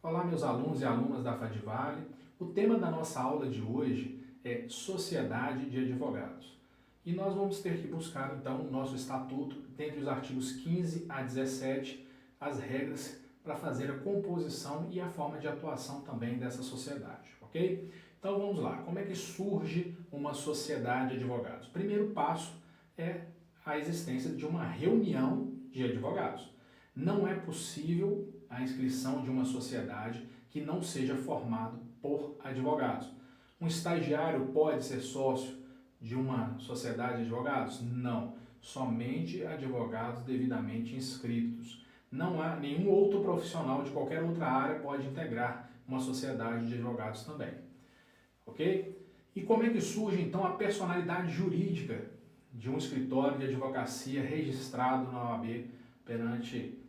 Olá, meus alunos e alunas da Fadivale. O tema da nossa aula de hoje é Sociedade de Advogados. E nós vamos ter que buscar, então, no nosso estatuto, dentre os artigos 15 a 17, as regras para fazer a composição e a forma de atuação também dessa sociedade, ok? Então, vamos lá. Como é que surge uma sociedade de advogados? O primeiro passo é a existência de uma reunião de advogados. Não é possível a inscrição de uma sociedade que não seja formado por advogados. Um estagiário pode ser sócio de uma sociedade de advogados? Não. Somente advogados devidamente inscritos. Não há nenhum outro profissional de qualquer outra área pode integrar uma sociedade de advogados também. Ok? E como é que surge então a personalidade jurídica de um escritório de advocacia registrado na OAB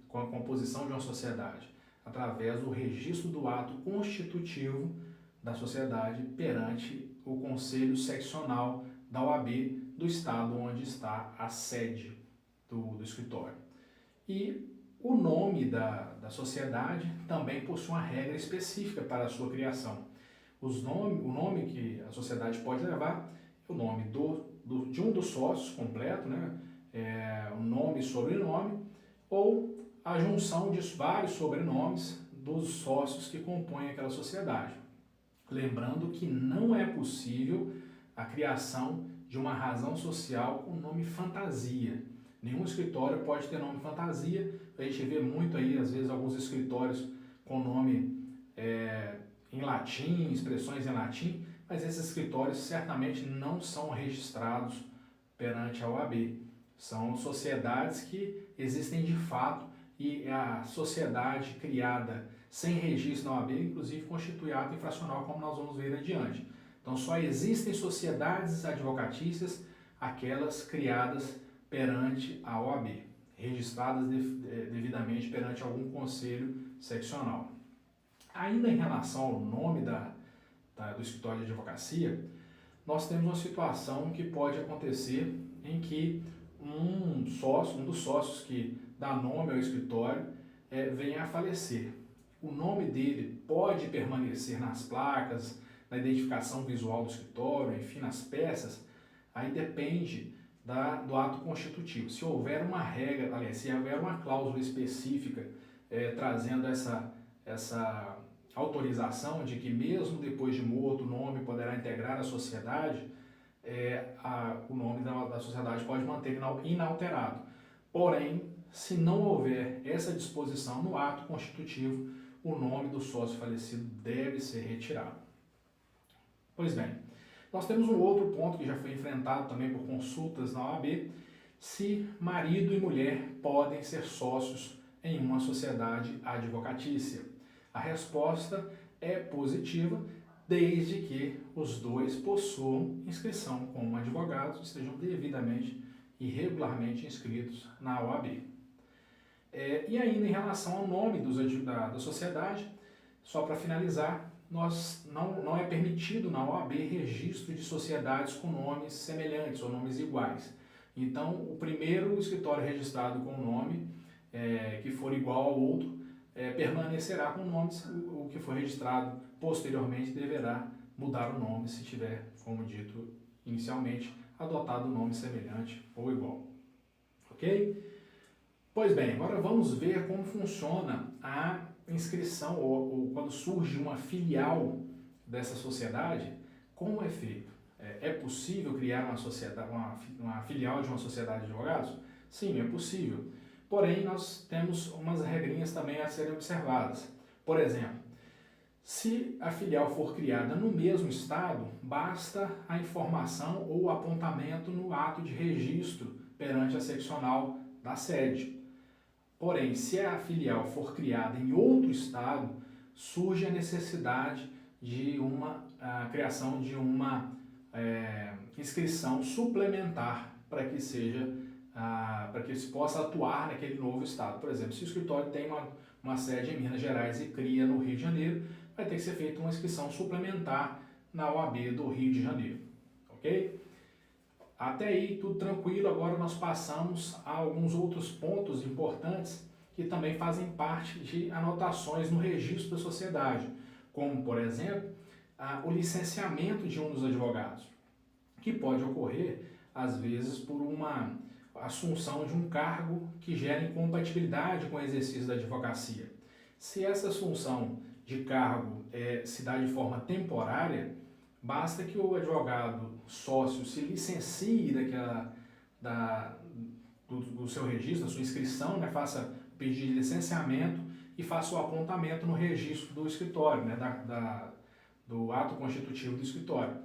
com a composição de uma sociedade? Através do registro do ato constitutivo da sociedade perante o Conselho Seccional da OAB do estado onde está a sede do escritório. E o nome da sociedade também possui uma regra específica para a sua criação. O nome que a sociedade pode levar é o nome de um dos sócios completo, né? O nome e sobrenome, ou a junção de vários sobrenomes dos sócios que compõem aquela sociedade. Lembrando que não é possível a criação de uma razão social com nome fantasia. Nenhum escritório pode ter nome fantasia. A gente vê muito aí, às vezes, alguns escritórios com nome em latim, expressões em latim, mas esses escritórios certamente não são registrados perante a OAB. São sociedades que existem de fato e a sociedade criada sem registro na OAB, inclusive, constitui ato infracional, como nós vamos ver adiante. Então, só existem sociedades advocatícias aquelas criadas perante a OAB, registradas devidamente perante algum conselho seccional. Ainda em relação ao nome do escritório de advocacia, nós temos uma situação que pode acontecer em que um dos sócios que dá nome ao escritório venha a falecer. O nome dele pode permanecer nas placas, na identificação visual do escritório, enfim, nas peças, aí depende do ato constitutivo. Se houver uma regra, aliás, se houver uma cláusula específica trazendo essa autorização de que mesmo depois de morto o nome poderá integrar a sociedade, o nome da sociedade pode manter inalterado. Porém, se não houver essa disposição no ato constitutivo, o nome do sócio falecido deve ser retirado. Pois bem, nós temos um outro ponto que já foi enfrentado também por consultas na OAB, se marido e mulher podem ser sócios em uma sociedade advocatícia. A resposta é positiva, desde que os dois possuam inscrição como advogados e estejam devidamente e regularmente inscritos na OAB. E ainda em relação ao nome da sociedade, só para finalizar, não é permitido na OAB registro de sociedades com nomes semelhantes ou nomes iguais. Então, o primeiro escritório registrado com o nome que for igual ao outro permanecerá com nomes. O que for registrado posteriormente deverá mudar o nome se tiver, como dito inicialmente, adotado um nome semelhante ou igual. Ok? Pois bem, agora vamos ver como funciona a inscrição ou quando surge uma filial dessa sociedade, como é feito? É possível criar uma filial de uma sociedade de advogados? Sim, é possível. Porém, nós temos umas regrinhas também a serem observadas. Por exemplo, se a filial for criada no mesmo estado, basta a informação ou o apontamento no ato de registro perante a seccional da sede. Porém, se a filial for criada em outro estado, surge a necessidade de a criação de uma inscrição suplementar para que se possa atuar naquele novo estado. Por exemplo, se o escritório tem uma sede em Minas Gerais e cria no Rio de Janeiro, vai ter que ser feita uma inscrição suplementar na OAB do Rio de Janeiro. Ok? Até aí, tudo tranquilo. Agora nós passamos a alguns outros pontos importantes que também fazem parte de anotações no registro da sociedade, como, por exemplo, o licenciamento de um dos advogados, que pode ocorrer, às vezes, por uma assunção de um cargo que gera incompatibilidade com o exercício da advocacia. Se essa assunção de cargo se dá de forma temporária, basta que o advogado sócio se licencie do seu registro, da sua inscrição, né, faça o pedido de licenciamento e faça o apontamento no registro do escritório, né, do ato constitutivo do escritório.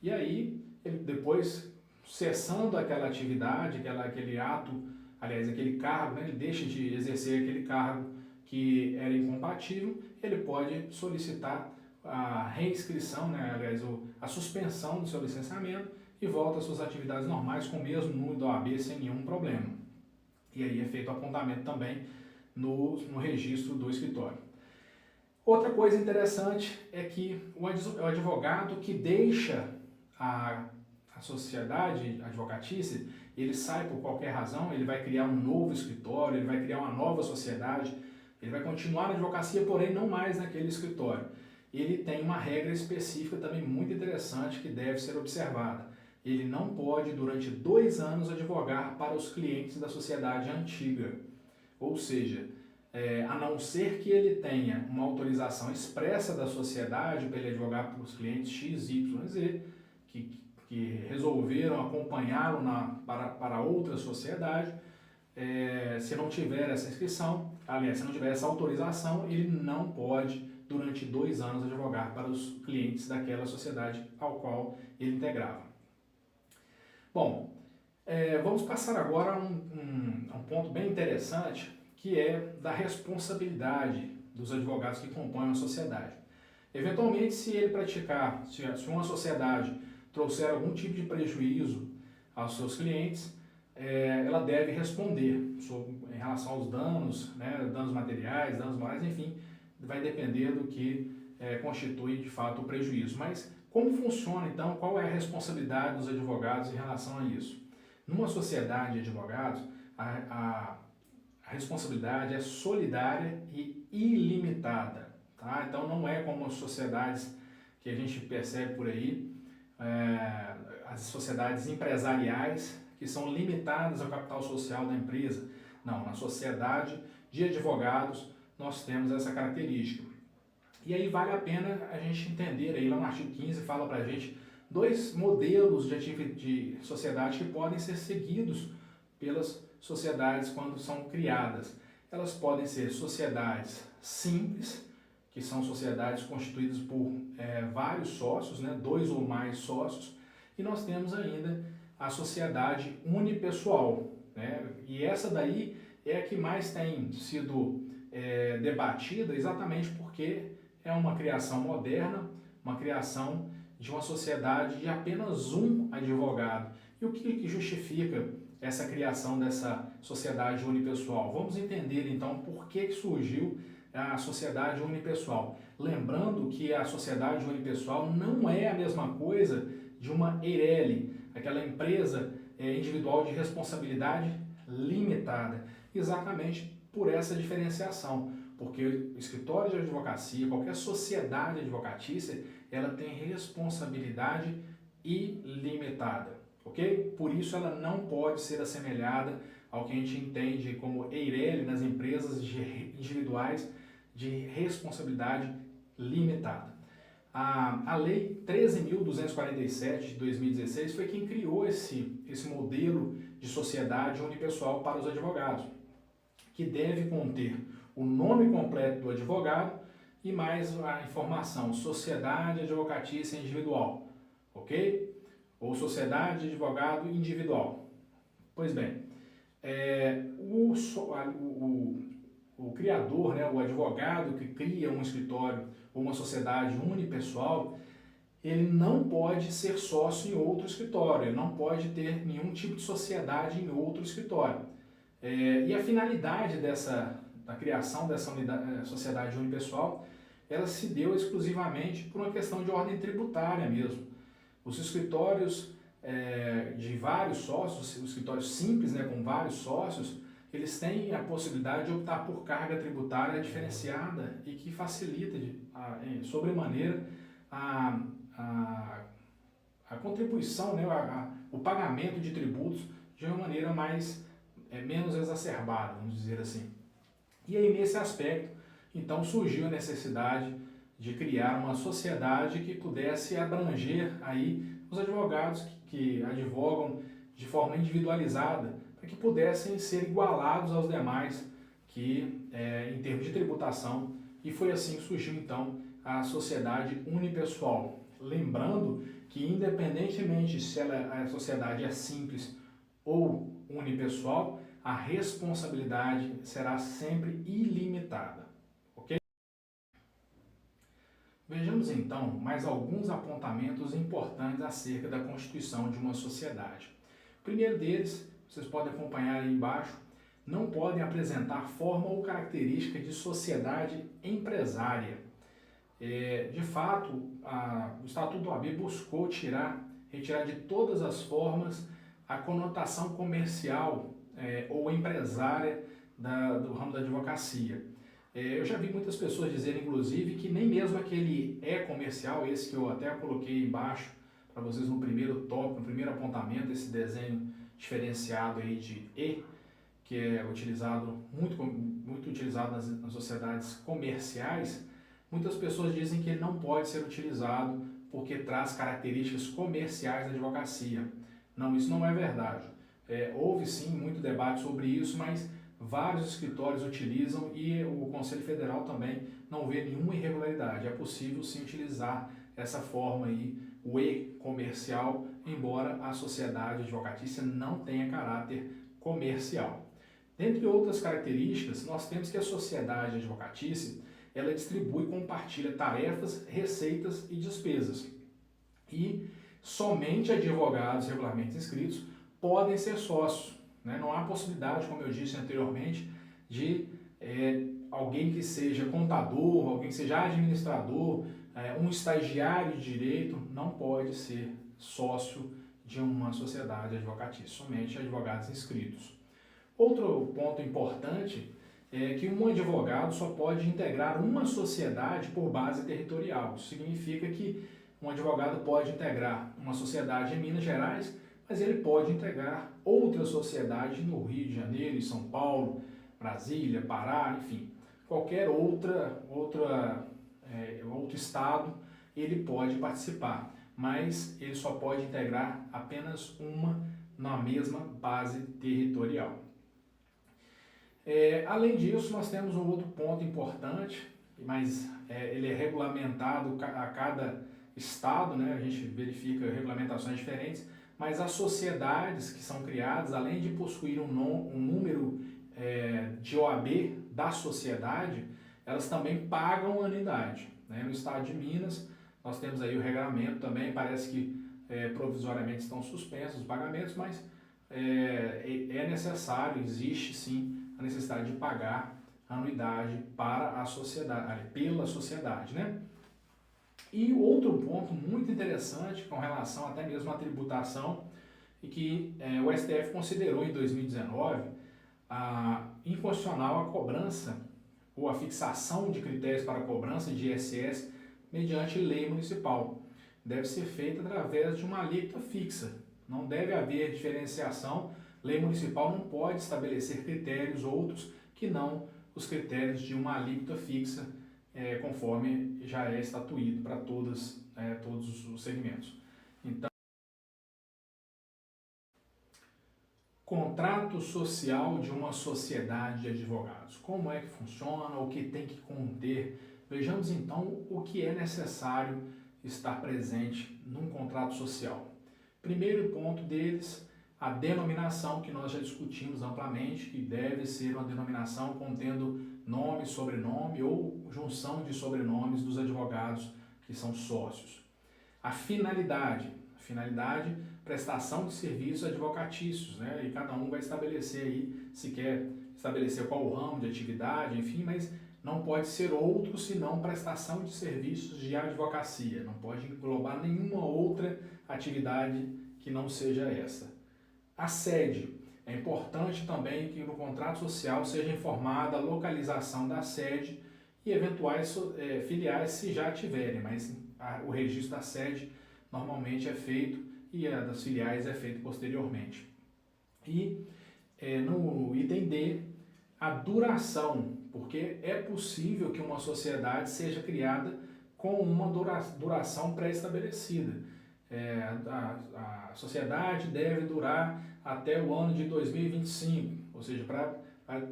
E aí, ele depois, cessando aquela atividade, aquele ato, aliás, aquele cargo, né, ele deixa de exercer aquele cargo que era incompatível, ele pode solicitar a reinscrição, né, aliás, a suspensão do seu licenciamento e volta às suas atividades normais com o mesmo número da OAB sem nenhum problema. E aí é feito o apontamento também no registro do escritório. Outra coisa interessante é que o advogado que deixa a sociedade advocatícia, ele sai por qualquer razão, ele vai criar um novo escritório, ele vai criar uma nova sociedade, ele vai continuar na advocacia, porém não mais naquele escritório. Ele tem uma regra específica também muito interessante que deve ser observada. Ele não pode, durante 2 anos, advogar para os clientes da sociedade antiga. Ou seja, a não ser que ele tenha uma autorização expressa da sociedade para ele advogar para os clientes X, Y, Z, que resolveram acompanhá-lo para outra sociedade, se não tiver essa inscrição, aliás, se não tiver essa autorização, ele não pode, durante 2 anos, advogar para os clientes daquela sociedade ao qual ele integrava. Bom, vamos passar agora a um ponto bem interessante, que é da responsabilidade dos advogados que compõem a sociedade. Eventualmente, se uma sociedade trouxer algum tipo de prejuízo aos seus clientes, ela deve responder em relação aos danos, né, danos materiais, danos morais, enfim, vai depender do que constitui de fato o prejuízo. Mas como funciona então, qual é a responsabilidade dos advogados em relação a isso? Numa sociedade de advogados, a responsabilidade é solidária e ilimitada, tá? Então não é como as sociedades que a gente percebe por aí, as sociedades empresariais que são limitadas ao capital social da empresa. Não, na sociedade de advogados nós temos essa característica. E aí vale a pena a gente entender, aí lá no artigo 15 fala pra gente 2 modelos de sociedade que podem ser seguidos pelas sociedades quando são criadas. Elas podem ser sociedades simples, que são sociedades constituídas por vários sócios, né, 2 ou mais sócios, e nós temos ainda a sociedade unipessoal, né, e essa daí é a que mais tem sido debatida, exatamente porque é uma criação moderna, uma criação de uma sociedade de apenas um advogado. E o que justifica essa criação dessa sociedade unipessoal? Vamos entender então por que surgiu a sociedade unipessoal. Lembrando que a sociedade unipessoal não é a mesma coisa de uma EIRELI, aquela empresa individual de responsabilidade limitada, exatamente por essa diferenciação, porque o escritório de advocacia, qualquer sociedade advocatícia, ela tem responsabilidade ilimitada, ok? Por isso ela não pode ser assemelhada ao que a gente entende como EIRELI nas empresas individuais de responsabilidade limitada. A Lei 13.247 de 2016 foi quem criou esse modelo de sociedade unipessoal para os advogados, que deve conter o nome completo do advogado e mais a informação Sociedade Advocatícia Individual, ok? Ou Sociedade de Advogado Individual. Pois bem, o criador, né, o advogado que cria um escritório ou uma sociedade unipessoal, ele não pode ser sócio em outro escritório, ele não pode ter nenhum tipo de sociedade em outro escritório. E a finalidade da criação dessa sociedade unipessoal, ela se deu exclusivamente por uma questão de ordem tributária mesmo. Os escritórios de vários sócios, os escritórios simples, né, com vários sócios, eles têm a possibilidade de optar por carga tributária diferenciada e que facilita sobremaneira a contribuição, né, o pagamento de tributos de uma maneira menos exacerbada, vamos dizer assim. E aí, nesse aspecto, então surgiu a necessidade de criar uma sociedade que pudesse abranger aí os advogados que advogam de forma individualizada, para que pudessem ser igualados aos demais em termos de tributação, e foi assim que surgiu então a sociedade unipessoal. Lembrando que, independentemente se a sociedade é simples ou unipessoal, a responsabilidade será sempre ilimitada. Ok? Vejamos então mais alguns apontamentos importantes acerca da constituição de uma sociedade. O primeiro deles, vocês podem acompanhar aí embaixo, não podem apresentar forma ou característica de sociedade empresária. De fato, o Estatuto da OAB buscou retirar de todas as formas a conotação comercial ou empresária do ramo da advocacia. Eu já vi muitas pessoas dizerem, inclusive, que nem mesmo aquele comercial, esse que eu até coloquei embaixo para vocês no primeiro tópico, no primeiro apontamento, esse desenho diferenciado aí de que é utilizado, muito utilizado nas sociedades comerciais. Muitas pessoas dizem que ele não pode ser utilizado porque traz características comerciais da advocacia. Não, isso não é verdade. Houve sim muito debate sobre isso, mas vários escritórios utilizam e o Conselho Federal também não vê nenhuma irregularidade. É possível sim utilizar essa forma aí, o comercial, embora a sociedade advocatícia não tenha caráter comercial. Dentre outras características, nós temos que a sociedade advocatícia ela distribui e compartilha tarefas, receitas e despesas. E somente advogados regularmente inscritos podem ser sócios. Né? Não há possibilidade, como eu disse anteriormente, de alguém que seja contador, alguém que seja administrador, um estagiário de direito, não pode ser sócio de uma sociedade advocatícia, somente advogados inscritos. Outro ponto importante é que um advogado só pode integrar uma sociedade por base territorial. Isso significa que um advogado pode integrar uma sociedade em Minas Gerais, mas ele pode integrar outra sociedade no Rio de Janeiro, em São Paulo, Brasília, Pará, enfim, qualquer outro estado ele pode participar, mas ele só pode integrar apenas uma na mesma base territorial. Além disso, nós temos um outro ponto importante, mas ele é regulamentado a cada estado, né? A gente verifica regulamentações diferentes, mas as sociedades que são criadas, além de possuir um número de OAB da sociedade, elas também pagam anuidade. Né? No estado de Minas, nós temos aí o regulamento também, parece que provisoriamente estão suspensos os pagamentos, mas é necessário, existe sim a necessidade de pagar anuidade para a sociedade, pela sociedade, né? E outro ponto muito interessante com relação até mesmo à tributação, e que o STF considerou em 2019 inconstitucional a cobrança ou a fixação de critérios para a cobrança de ISS mediante lei municipal. Deve ser feita através de uma alíquota fixa. Não deve haver diferenciação. Lei municipal não pode estabelecer critérios outros que não os critérios de uma alíquota fixa, conforme já é estatuído para todos os segmentos. Então, contrato social de uma sociedade de advogados. Como é que funciona, o que tem que conter? Vejamos então o que é necessário estar presente num contrato social. Primeiro ponto deles, a denominação, que nós já discutimos amplamente, que deve ser uma denominação contendo nome, sobrenome ou junção de sobrenomes dos advogados que são sócios. A finalidade, prestação de serviços advocatícios, né? E cada um vai estabelecer aí, se quer estabelecer qual o ramo de atividade, enfim, mas não pode ser outro senão prestação de serviços de advocacia, não pode englobar nenhuma outra atividade que não seja essa. A sede É importante também que no contrato social seja informada a localização da sede e eventuais filiais se já tiverem, mas o registro da sede normalmente é feito e a das filiais é feito posteriormente. E no item D, a duração, porque é possível que uma sociedade seja criada com uma duração pré-estabelecida. A sociedade deve durar até o ano de 2025, ou seja, para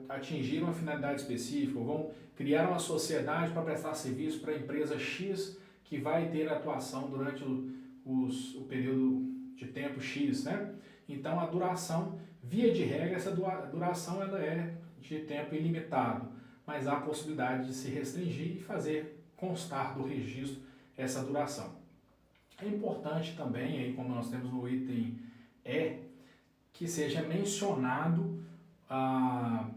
atingir uma finalidade específica, ou vão criar uma sociedade para prestar serviço para a empresa X que vai ter atuação durante o período de tempo X, né? Então a duração, via de regra, essa duração ela é de tempo ilimitado, mas há a possibilidade de se restringir e fazer constar do registro essa duração. É importante também, aí, como nós temos no item E, que seja mencionado a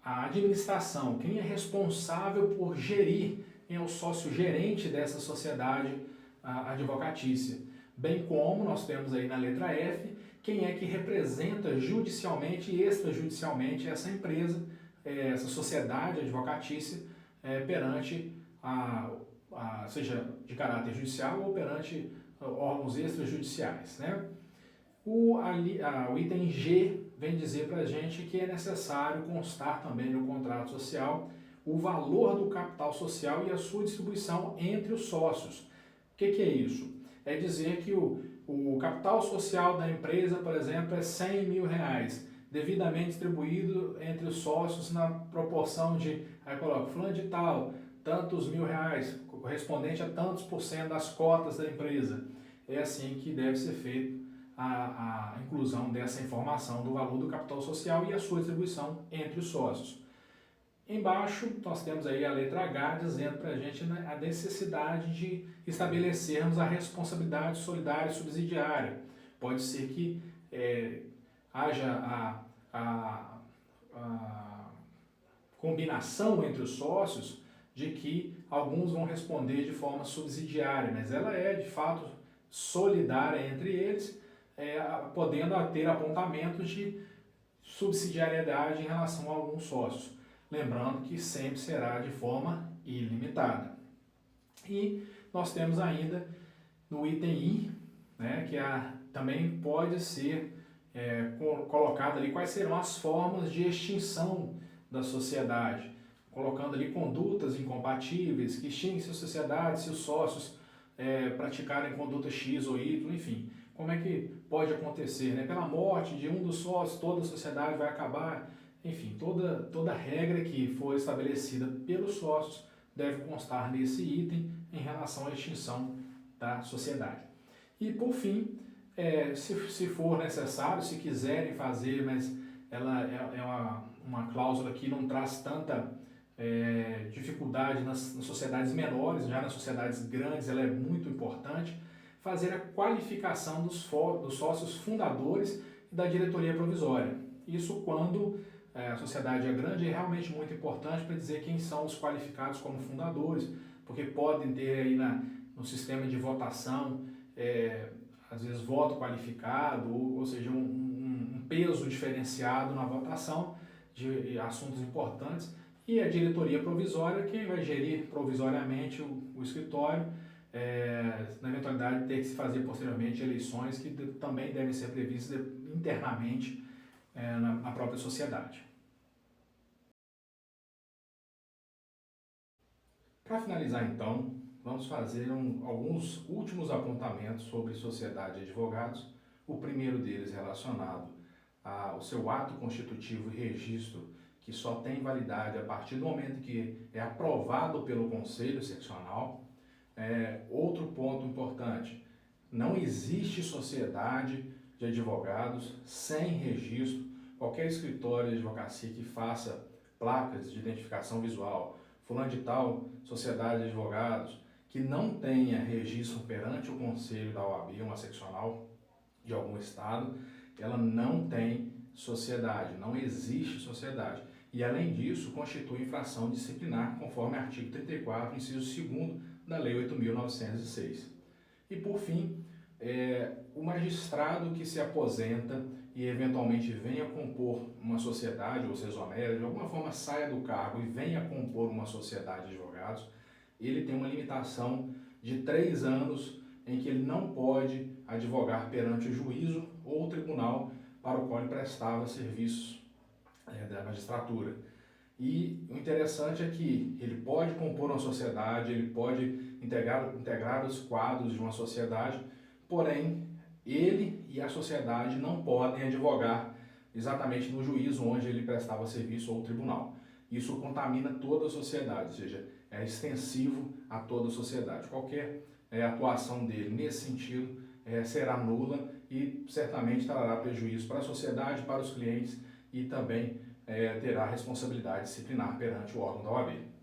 administração, quem é responsável por gerir, quem é o sócio-gerente dessa sociedade advocatícia. Bem como nós temos aí na letra F, quem é que representa judicialmente e extrajudicialmente essa empresa, essa sociedade advocatícia, perante seja de caráter judicial ou perante órgãos extrajudiciais, né? O item G vem dizer para a gente que é necessário constar também no contrato social o valor do capital social e a sua distribuição entre os sócios. O que é isso? É dizer que o capital social da empresa, por exemplo, é R$100.000, devidamente distribuído entre os sócios na proporção de, aí coloca, fulano de tal, tantos R$1.000, correspondente a tantos % das cotas da empresa. É assim que deve ser feito a inclusão dessa informação do valor do capital social e a sua distribuição entre os sócios. Embaixo nós temos aí a letra H dizendo para a gente, né, a necessidade de estabelecermos a responsabilidade solidária e subsidiária. Pode ser que haja a combinação entre os sócios de que alguns vão responder de forma subsidiária, mas ela é de fato solidária entre eles, podendo ter apontamentos de subsidiariedade em relação a alguns sócios. Lembrando que sempre será de forma ilimitada. E nós temos ainda no item I, né, que também pode ser colocado ali quais serão as formas de extinção da sociedade, colocando ali condutas incompatíveis, que extingue-se a sociedade se os sócios praticarem conduta X ou Y, enfim. Como é que pode acontecer? Né? Pela morte de um dos sócios, toda a sociedade vai acabar. Enfim, toda regra que for estabelecida pelos sócios deve constar nesse item em relação à extinção da sociedade. E, por fim, se for necessário, se quiserem fazer, mas ela é uma cláusula que não traz tanta dificuldade nas sociedades menores, já nas sociedades grandes ela é muito importante, fazer a qualificação dos sócios fundadores e da diretoria provisória. Isso quando a sociedade é grande é realmente muito importante para dizer quem são os qualificados como fundadores, porque podem ter aí no sistema de votação, às vezes voto qualificado, ou seja, um peso diferenciado na votação de assuntos importantes, e a diretoria provisória, quem vai gerir provisoriamente o escritório, na eventualidade de ter que se fazer posteriormente eleições que também devem ser previstas internamente na própria sociedade. Para finalizar então, vamos fazer alguns últimos apontamentos sobre sociedade de advogados. O primeiro deles relacionado ao seu ato constitutivo e registro, que só tem validade a partir do momento que é aprovado pelo Conselho Seccional. Outro ponto importante, não existe sociedade de advogados sem registro. Qualquer escritório de advocacia que faça placas de identificação visual, fulano de tal, sociedade de advogados, que não tenha registro perante o Conselho da OAB, uma seccional de algum estado, ela não tem sociedade, não existe sociedade. E, além disso, constitui infração disciplinar, conforme artigo 34, inciso 2º da Lei 8.906. E, por fim, o magistrado que se aposenta e eventualmente venha compor uma sociedade ou se exonera, de alguma forma saia do cargo e venha compor uma sociedade de advogados, ele tem uma limitação de 3 anos em que ele não pode advogar perante o juízo ou o tribunal para o qual ele prestava serviços da magistratura. E o interessante é que ele pode compor uma sociedade, ele pode integrar os quadros de uma sociedade, porém, ele e a sociedade não podem advogar exatamente no juízo onde ele prestava serviço ou tribunal. Isso contamina toda a sociedade, ou seja, é extensivo a toda a sociedade. Qualquer atuação dele nesse sentido será nula e certamente trará prejuízo para a sociedade, para os clientes e também terá responsabilidade disciplinar perante o órgão da OAB.